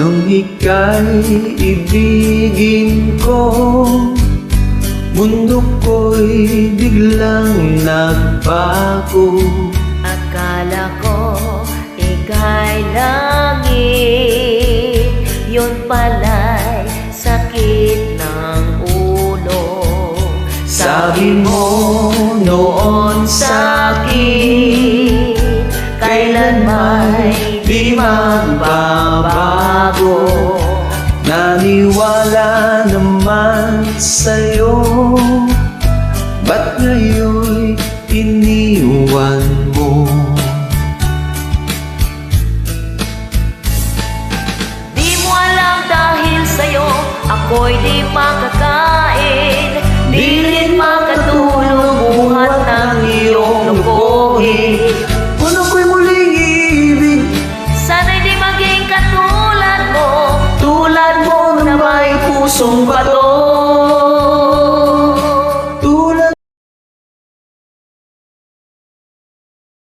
Nung ika'y ibigin ko, mundo ko'y biglang nagbago. Akala ko ika'y langit, yun pala'y sakit ng ulo. Sabi mo noon sa'kin, kailan may di magbabago. Naniwala naman sa'yo, ba't ngayon'y iniwan mo? Di mo alam dahil sa'yo ako'y di makakain, di rin makatulog buhat ng iyong lukuhin. Kung ako'y muling iibig, Sana'y di maging katulad mo tulad mo na may pusong bato.